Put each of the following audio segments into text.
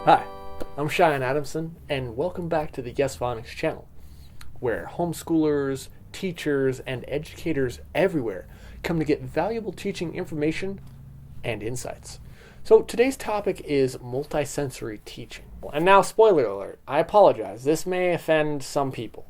Hi, I'm Cheyenne Adamson, and welcome back to the Yes Phonics channel, where homeschoolers, teachers, and educators everywhere come to get valuable teaching information and insights. So today's topic is multisensory teaching. And now, spoiler alert, I apologize, this may offend some people,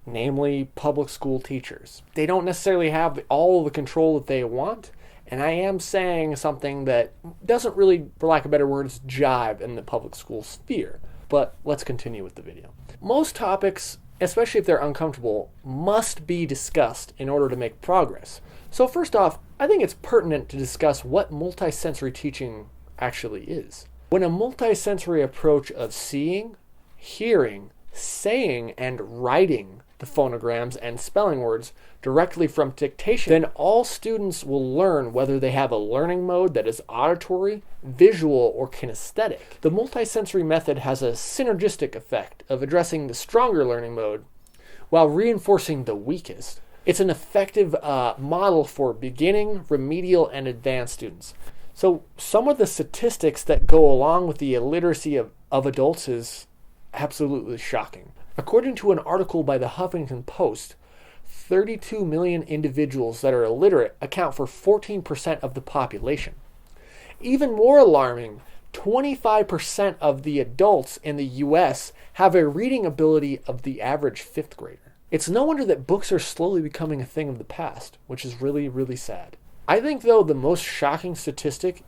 namely public school teachers. They don't necessarily have all the control that they want, and I am saying something that doesn't really, for lack of better words, jive in the public school sphere. But let's continue with the video. Most topics, especially if they're uncomfortable, must be discussed in order to make progress. So first off, I think it's pertinent to discuss what multisensory teaching actually is. When a multisensory approach of seeing, hearing, saying, and writing the phonograms and spelling words directly from dictation, then all students will learn whether they have a learning mode that is auditory, visual, or kinesthetic. The multisensory method has a synergistic effect of addressing the stronger learning mode while reinforcing the weakest. It's an effective model for beginning, remedial, and advanced students. So some of the statistics that go along with the illiteracy of adults is absolutely shocking. According to an article by the Huffington Post, 32 million individuals that are illiterate account for 14% of the population. Even more alarming, 25% of the adults in the US have a reading ability of the average fifth grader. It's no wonder that books are slowly becoming a thing of the past, which is really, really sad. I think, though, the most shocking statistic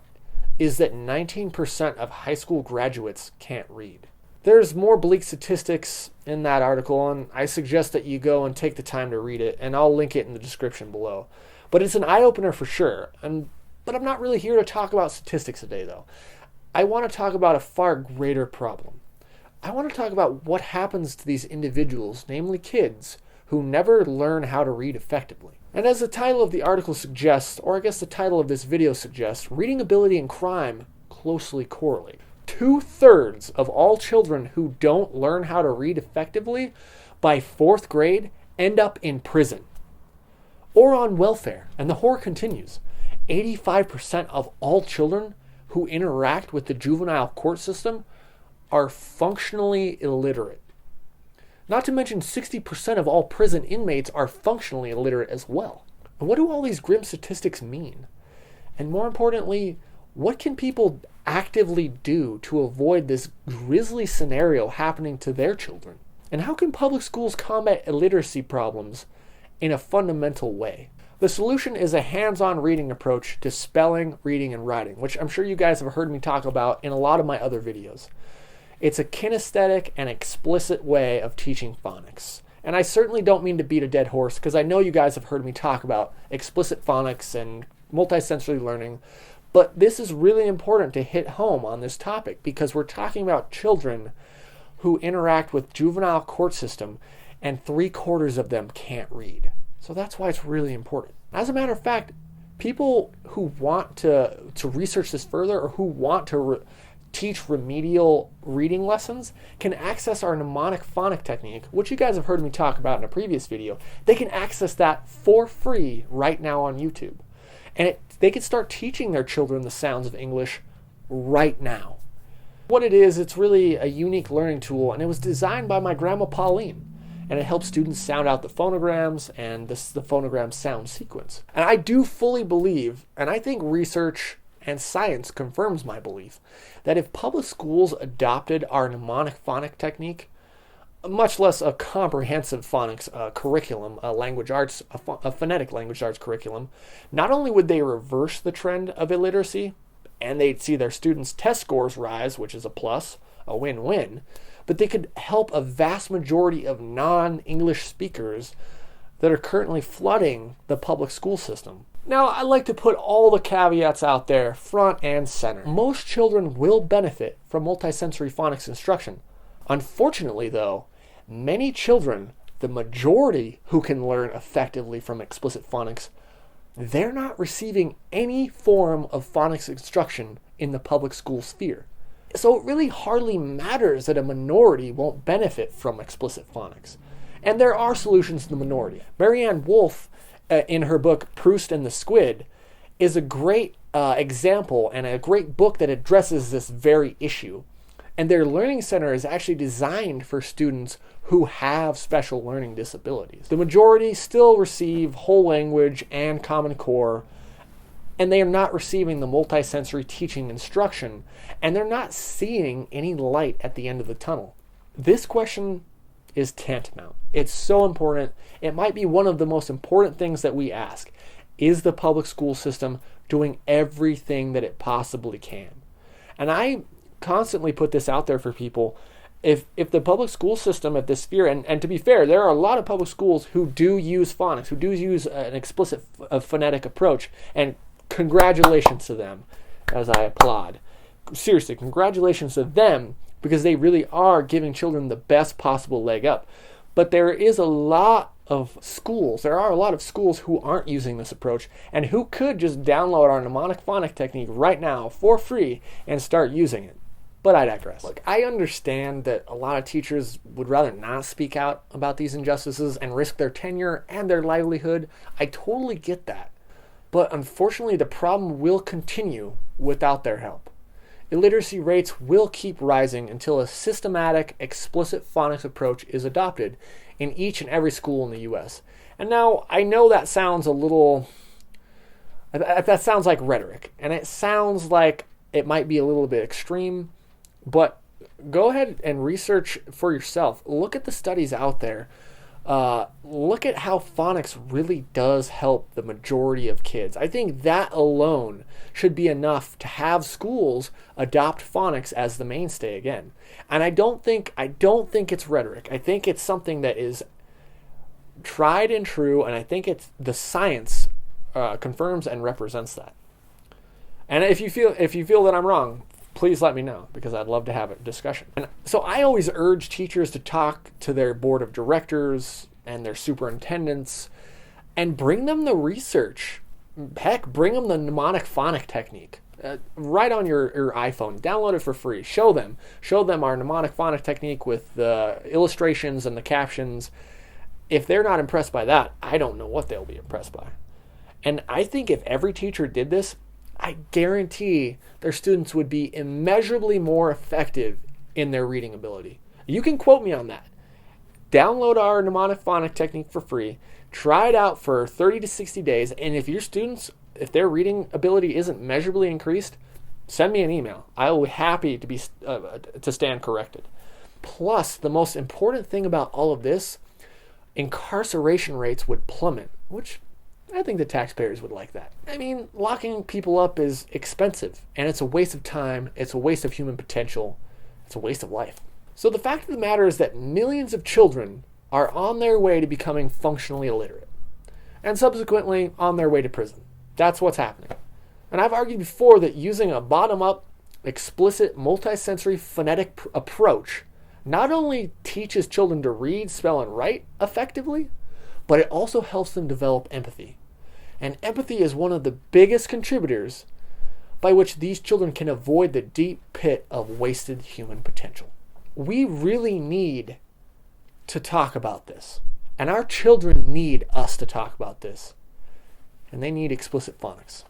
is that 19% of high school graduates can't read. There's more bleak statistics in that article, and I suggest that you go and take the time to read it, and I'll link it in the description below. But it's an eye-opener for sure, but I'm not really here to talk about statistics today, though. I want to talk about a far greater problem. I want to talk about what happens to these individuals, namely kids, who never learn how to read effectively. And as the title of the article suggests, or I guess the title of this video suggests, reading ability and crime closely correlate. 2/3 of all children who don't learn how to read effectively by 4th grade end up in prison or on welfare. And the horror continues. 85% of all children who interact with the juvenile court system are functionally illiterate. Not to mention 60% of all prison inmates are functionally illiterate as well. And what do all these grim statistics mean? And more importantly, what can people actively do to avoid this grisly scenario happening to their children? And how can public schools combat illiteracy problems in a fundamental way? The solution is a hands-on reading approach to spelling, reading, and writing, which I'm sure you guys have heard me talk about in a lot of my other videos. It's a kinesthetic and explicit way of teaching phonics. And I certainly don't mean to beat a dead horse, because I know you guys have heard me talk about explicit phonics and multisensory learning, but this is really important to hit home on this topic, because we're talking about children who interact with juvenile court system, and 3/4 of them can't read. So that's why it's really important. As a matter of fact, people who want to research this further, or who want to teach remedial reading lessons, can access our mnemonic phonic technique, which you guys have heard me talk about in a previous video. They can access that for free right now on YouTube. And they can start teaching their children the sounds of English right now. What it is, it's really a unique learning tool, and it was designed by my grandma Pauline. And it helps students sound out the phonograms and the phonogram sound sequence. And I do fully believe, and I think research and science confirms my belief, that if public schools adopted our mnemonic phonic technique, much less a comprehensive phonics curriculum, a phonetic language arts curriculum, not only would they reverse the trend of illiteracy, and they'd see their students' test scores rise, which is a plus, a win-win, but they could help a vast majority of non-English speakers that are currently flooding the public school system. Now, I like to put all the caveats out there, front and center. Most children will benefit from multisensory phonics instruction. Unfortunately, though, many children, the majority who can learn effectively from explicit phonics, they're not receiving any form of phonics instruction in the public school sphere. So it really hardly matters that a minority won't benefit from explicit phonics. And there are solutions to the minority. Marianne Wolf, in her book Proust and the Squid, is a great example and a great book that addresses this very issue. And their learning center is actually designed for students who have special learning disabilities. The majority still receive whole language and Common Core, and they are not receiving the multisensory teaching instruction, and they're not seeing any light at the end of the tunnel. This question is tantamount. It's so important. It might be one of the most important things that we ask. Is the public school system doing everything that it possibly can? And I constantly put this out there for people. If the public school system at this sphere, and to be fair, there are a lot of public schools who do use phonics, who do use an explicit phonetic approach, and congratulations to them as I applaud. Seriously, congratulations to them, because they really are giving children the best possible leg up. But there is a lot of schools, there are a lot of schools who aren't using this approach and who could just download our mnemonic phonic technique right now for free and start using it. But I digress. Look, I understand that a lot of teachers would rather not speak out about these injustices and risk their tenure and their livelihood. I totally get that. But unfortunately, the problem will continue without their help. Illiteracy rates will keep rising until a systematic, explicit phonics approach is adopted in each and every school in the U.S. And now, I know that sounds that sounds like rhetoric, and it sounds like it might be a little bit extreme, but go ahead and research for yourself. Look at the studies out there. Look at how phonics really does help the majority of kids. I think that alone should be enough to have schools adopt phonics as the mainstay again. And I don't think it's rhetoric. I think it's something that is tried and true, and I think it's the science confirms and represents that. And if you feel that I'm wrong, please let me know, because I'd love to have a discussion. And so I always urge teachers to talk to their board of directors and their superintendents and bring them the research. Heck, bring them the mnemonic phonic technique. Right on your iPhone. Download it for free. Show them our mnemonic phonic technique with the illustrations and the captions. If they're not impressed by that, I don't know what they'll be impressed by. And I think if every teacher did this, I guarantee their students would be immeasurably more effective in their reading ability. You can quote me on that. Download our mnemonic phonic technique for free. Try it out for 30 to 60 days. And if your students, if their reading ability isn't measurably increased, send me an email. I will be happy to stand corrected. Plus, the most important thing about all of this, incarceration rates would plummet, which I think the taxpayers would like that. I mean, locking people up is expensive, and it's a waste of time, it's a waste of human potential, it's a waste of life. So the fact of the matter is that millions of children are on their way to becoming functionally illiterate, and subsequently on their way to prison. That's what's happening. And I've argued before that using a bottom-up, explicit, multisensory phonetic approach not only teaches children to read, spell, and write effectively, but it also helps them develop empathy. And empathy is one of the biggest contributors by which these children can avoid the deep pit of wasted human potential. We really need to talk about this. And our children need us to talk about this. And they need explicit phonics.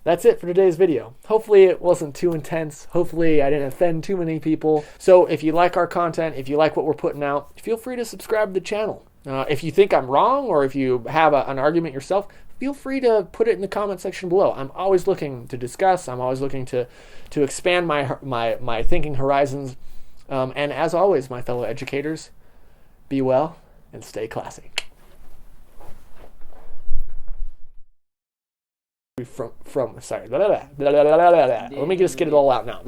That's it for today's video. Hopefully it wasn't too intense. Hopefully I didn't offend too many people. So if you like our content, if you like what we're putting out, feel free to subscribe to the channel. If you think I'm wrong, or if you have an argument yourself, feel free to put it in the comment section below. I'm always looking to discuss. I'm always looking to expand my thinking horizons. And as always, my fellow educators, be well and stay classy. Sorry. Let me just get it all out now.